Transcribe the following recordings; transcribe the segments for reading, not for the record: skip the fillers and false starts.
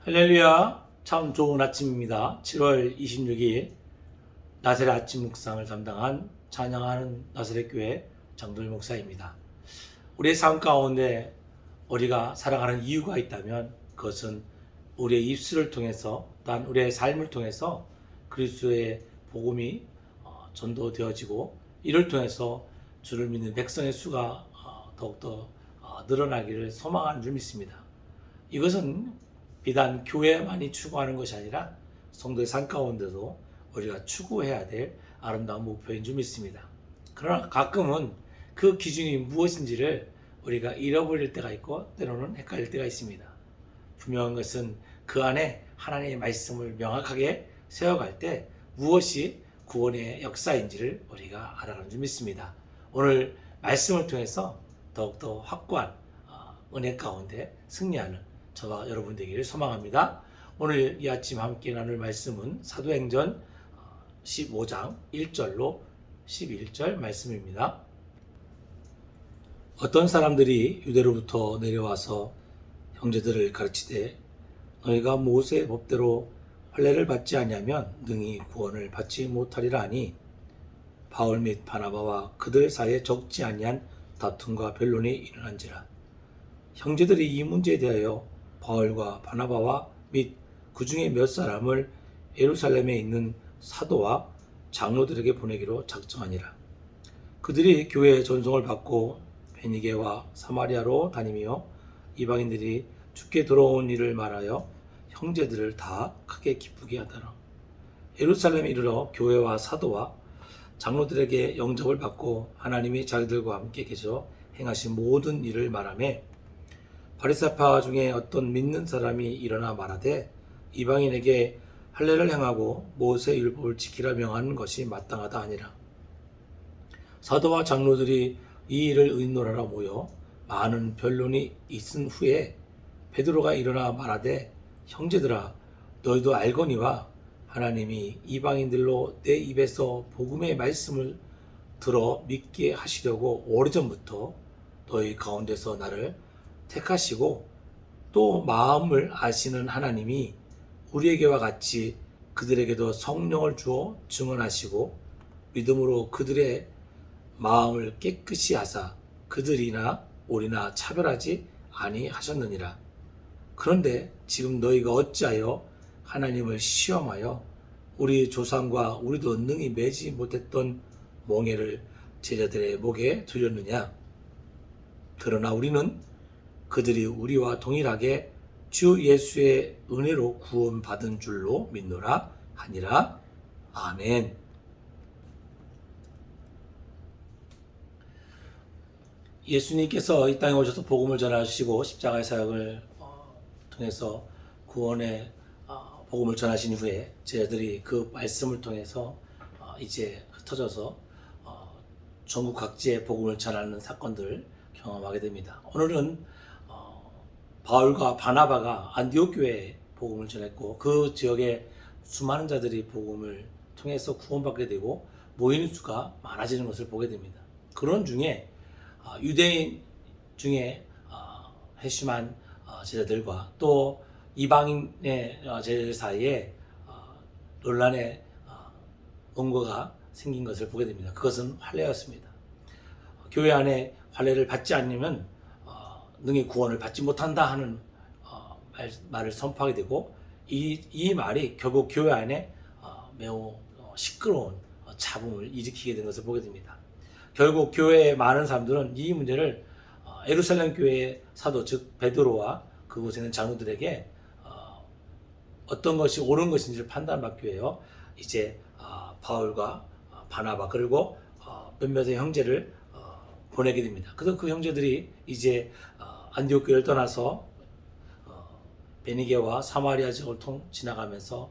할렐루야, 참 좋은 아침입니다. 7월 26일 나사렛 아침 묵상을 담당한 찬양하는 나사렛교회 장도일 목사입니다. 우리의 삶 가운데 우리가 살아가는 이유가 있다면 그것은 우리의 입술을 통해서 또한 우리의 삶을 통해서 그리스도의 복음이 전도되어지고 이를 통해서 주를 믿는 백성의 수가 더욱더 늘어나기를 소망하는 줄 믿습니다. 이것은 비단 교회만이 추구하는 것이 아니라 성도의 삶 가운데도 우리가 추구해야 될 아름다운 목표인 줄 믿습니다. 그러나 가끔은 그 기준이 무엇인지를 우리가 잃어버릴 때가 있고 때로는 헷갈릴 때가 있습니다. 분명한 것은 그 안에 하나님의 말씀을 명확하게 세워갈 때 무엇이 구원의 역사인지를 우리가 알아가는 줄 믿습니다. 오늘 말씀을 통해서 더욱더 확고한 은혜 가운데 승리하는 저와 여러분 되기를 소망합니다. 오늘 이 아침 함께 나눌 말씀은 사도행전 15장 1절로 11절 말씀입니다. 어떤 사람들이 유대로부터 내려와서 형제들을 가르치되 너희가 모세의 법대로 할례를 받지 아니하면 능히 구원을 받지 못하리라 하니 바울 및 바나바와 그들 사이에 적지 아니한 다툼과 변론이 일어난지라. 형제들이 이 문제에 대하여 바울과 바나바와 및 그 중에 몇 사람을 예루살렘에 있는 사도와 장로들에게 보내기로 작정하니라. 그들이 교회의 전송을 받고 베니게와 사마리아로 다니며 이방인들이 주께 돌아온 일을 말하여 형제들을 다 크게 기쁘게 하더라. 예루살렘에 이르러 교회와 사도와 장로들에게 영접을 받고 하나님이 자기들과 함께 계셔 행하신 모든 일을 말하며 바리새파 중에 어떤 믿는 사람이 일어나 말하되 이방인에게 할례를 행하고 모세 율법을 지키라 명하는 것이 마땅하다 하니라. 사도와 장로들이 이 일을 의논하러 모여 많은 변론이 있은 후에 베드로가 일어나 말하되 형제들아 너희도 알거니와 하나님이 이방인들로 내 입에서 복음의 말씀을 들어 믿게 하시려고 오래전부터 너희 가운데서 나를 택하시고 또 마음을 아시는 하나님이 우리에게와 같이 그들에게도 성령을 주어 증언하시고 믿음으로 그들의 마음을 깨끗이 하사 그들이나 우리나 차별하지 아니하셨느니라. 그런데 지금 너희가 어찌하여 하나님을 시험하여 우리 조상과 우리도 능히 매지 못했던 몽해를 제자들의 목에 두렸느냐? 그러나 우리는 그들이 우리와 동일하게 주 예수의 은혜로 구원받은 줄로 믿노라 하니라. 아멘. 예수님께서 이 땅에 오셔서 복음을 전하시고 십자가의 사역을 통해서 구원의 복음을 전하신 후에 제자들이 그 말씀을 통해서 이제 흩어져서 전국 각지에 복음을 전하는 사건들을 경험하게 됩니다. 오늘은 바울과 바나바가 안디옥 교회에 복음을 전했고 그 지역에 수많은 자들이 복음을 통해서 구원받게 되고 모이는 수가 많아지는 것을 보게 됩니다. 그런 중에 유대인 중에 회심한 제자들과 또 이방인의 제자들 사이에 논란의 논거가 생긴 것을 보게 됩니다. 그것은 할례였습니다. 교회 안에 할례를 받지 않으면 능히 구원을 받지 못한다 하는 말을 선포하게 되고 이 말이 결국 교회 안에 매우 시끄러운 잡음을 일으키게 된 것을 보게 됩니다. 결국 교회의 많은 사람들은 이 문제를 예루살렘 교회의 사도 즉 베드로와 그곳에 있는 장로들에게 어떤 것이 옳은 것인지를 판단받기 위해 이제 바울과 바나바 그리고 몇몇의 형제를 보내게 됩니다. 그래서 그 형제들이 이제 안디옥 교회를 떠나서 베니게와 사마리아 지역을 지나가면서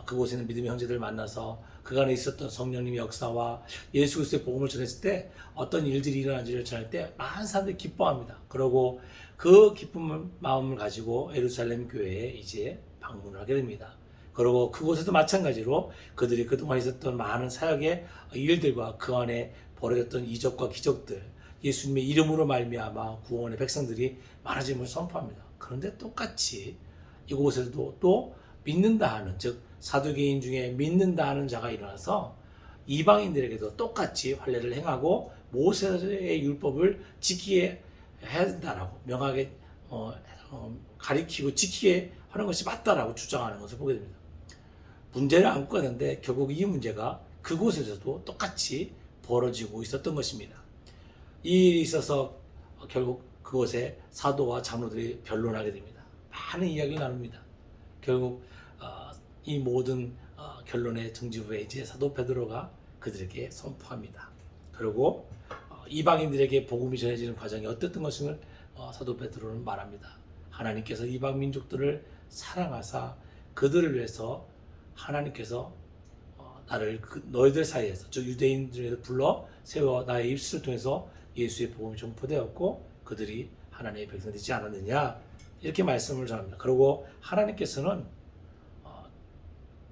그곳에 있는 믿음의 형제들을 만나서 그간에 있었던 성령님의 역사와 예수 그리스도의 복음을 전했을 때 어떤 일들이 일어난지를 전할 때 많은 사람들이 기뻐합니다. 그리고 그 기쁜 마음을 가지고 예루살렘 교회에 이제 방문을 하게 됩니다. 그리고 그곳에도 마찬가지로 그들이 그동안 있었던 많은 사역의 일들과 그 안에 벌어졌던 이적과 기적들, 예수님의 이름으로 말미암아 구원의 백성들이 많아짐을 선포합니다. 그런데 똑같이 이곳에서도 또 믿는다 하는, 즉 사두개인 중에 믿는다 하는 자가 일어나서 이방인들에게도 똑같이 환례를 행하고 모세의 율법을 지키게 해야 된다라고 명하게 가리키고 지키게 하는 것이 맞다라고 주장하는 것을 보게 됩니다. 문제를 안고 가는데 결국 이 문제가 그곳에서도 똑같이 벌어지고 있었던 것입니다. 이 일이 있어서 결국 그곳에 사도와 장로들이 변론하게 됩니다. 많은 이야기를 나눕니다. 결국 이 모든 결론의 정지 후에 이제 사도 베드로가 그들에게 선포합니다. 그리고 이방인들에게 복음이 전해지는 과정이 어땠던 것을 사도 베드로는 말합니다. 하나님께서 이방 민족들을 사랑하사 그들을 위해서 하나님께서 나를 너희들 사이에서, 즉 유대인들에게 불러 세워 나의 입술을 통해서 예수의 복음이 전포되었고 그들이 하나님의 백성이 되지 않았느냐, 이렇게 말씀을 전합니다. 그리고 하나님께서는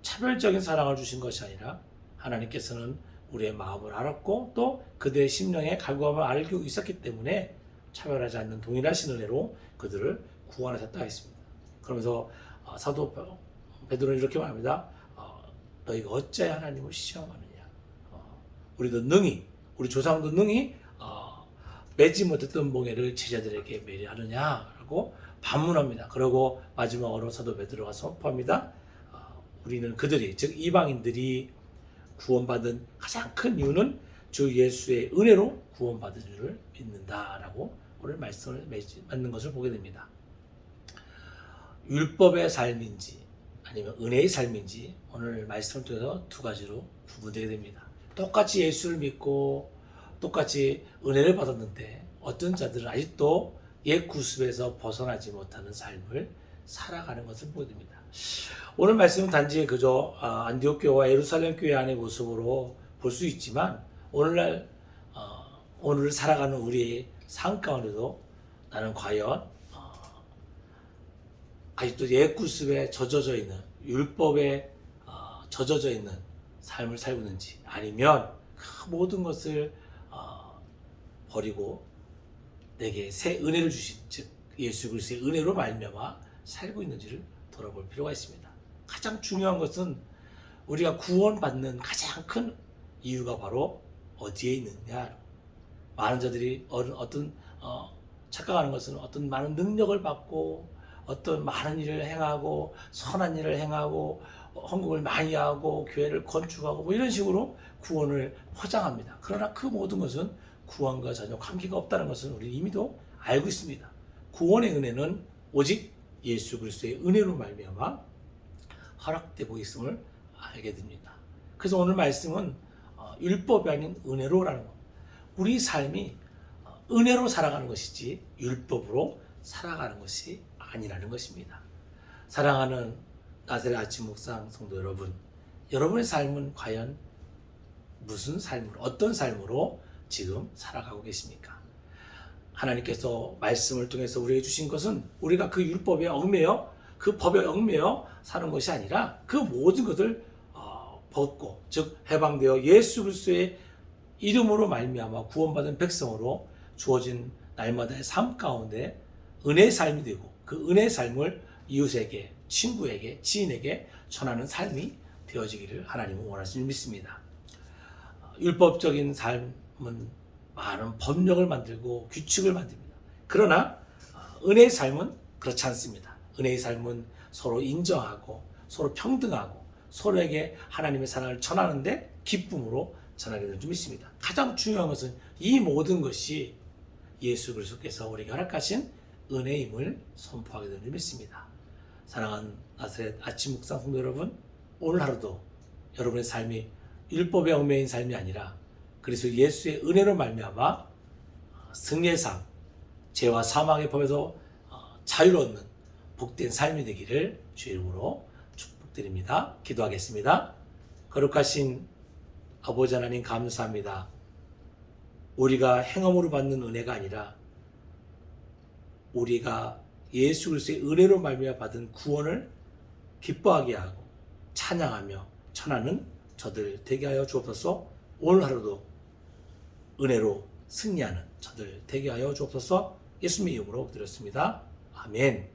차별적인 사랑을 주신 것이 아니라 하나님께서는 우리의 마음을 알았고 또 그들의 심령의 갈구함을 알고 있었기 때문에 차별하지 않는 동일하신 은혜로 그들을 구원하셨다 했습니다. 그러면서 사도 베드로는 이렇게 말합니다. 너희가 어찌 하나님을 시험하느냐. 우리도 능히, 우리 조상도 능히 매지 못했던 몽해를 제자들에게 매려하느냐라고 반문합니다. 그리고 마지막으로 사도 베드로가 선포합니다. 우리는 그들이, 즉 이방인들이 구원받은 가장 큰 이유는 주 예수의 은혜로 구원받은 줄을 믿는다라고 오늘 말씀을 맺는 것을 보게 됩니다. 율법의 삶인지 아니면 은혜의 삶인지 오늘 말씀을 통해서 두 가지로 구분되게 됩니다. 똑같이 예수를 믿고 똑같이 은혜를 받았는데 어떤 자들은 아직도 옛 구습에서 벗어나지 못하는 삶을 살아가는 것을 보게 됩니다. 오늘 말씀은 단지 그저 안디옥 교회와 예루살렘 교회 안의 모습으로 볼 수 있지만 오늘날 오늘을 살아가는 우리의 삶 가운데도 나는 과연 아직도 옛 구습에 젖어져 있는, 율법에 젖어져 있는 삶을 살고 있는지, 아니면 그 모든 것을 버리고 내게 새 은혜를 주신, 즉 예수 그리스도의 은혜로 말미암아 살고 있는지를 돌아볼 필요가 있습니다. 가장 중요한 것은 우리가 구원받는 가장 큰 이유가 바로 어디에 있느냐. 많은 자들이 착각하는 것은 어떤 많은 능력을 받고 어떤 많은 일을 행하고 선한 일을 행하고 헌금을 많이 하고 교회를 건축하고 뭐 이런 식으로 구원을 포장합니다. 그러나 그 모든 것은 구원과 전혀 관계가 없다는 것은 우리 이미도 알고 있습니다. 구원의 은혜는 오직 예수 그리스도의 은혜로 말미암아 허락되고 있음을 알게 됩니다. 그래서 오늘 말씀은 율법이 아닌 은혜로라는 겁니다. 우리 삶이 은혜로 살아가는 것이지 율법으로 살아가는 것이 아니라는 것입니다. 사랑하는 나사렛 아침 묵상 성도 여러분, 여러분의 삶은 과연 무슨 삶으로, 어떤 삶으로 지금 살아가고 계십니까? 하나님께서 말씀을 통해서 우리에게 주신 것은 우리가 그 율법에 얽매여, 그 법에 얽매여 사는 것이 아니라 그 모든 것을 벗고, 즉 해방되어 예수 그리스도의 이름으로 말미암아 구원받은 백성으로 주어진 날마다의 삶 가운데 은혜의 삶이 되고 그 은혜의 삶을 이웃에게, 친구에게, 지인에게 전하는 삶이 되어지기를 하나님은 원하시는 줄 믿습니다. 율법적인 삶은 많은 법령을 만들고 규칙을 만듭니다. 그러나 은혜의 삶은 그렇지 않습니다. 은혜의 삶은 서로 인정하고 서로 평등하고 서로에게 하나님의 사랑을 전하는데 기쁨으로 전하게 되는 줄 믿습니다. 가장 중요한 것은 이 모든 것이 예수 그리스도께서 우리에게 허락하신 은혜임을 선포하게 되는 줄 믿습니다. 사랑하는 나사렛 아침 묵상 성도 여러분, 오늘 하루도 여러분의 삶이 율법의 얽매인 삶이 아니라 그리스도 예수의 은혜로 말미암아 승리의 삶, 죄와 사망의 법에서 자유를 얻는 복된 삶이 되기를 주의 이름으로 축복드립니다. 기도하겠습니다. 거룩하신 아버지 하나님 감사합니다. 우리가 행함으로 받는 은혜가 아니라 우리가 예수 그리스도의 은혜로 말미암아 받은 구원을 기뻐하게 하고 찬양하며 전하는 저들 되게 하여 주옵소서. 오늘 하루도 은혜로 승리하는 저들 되게 하여 주옵소서. 예수님의 이름으로 드렸습니다. 아멘.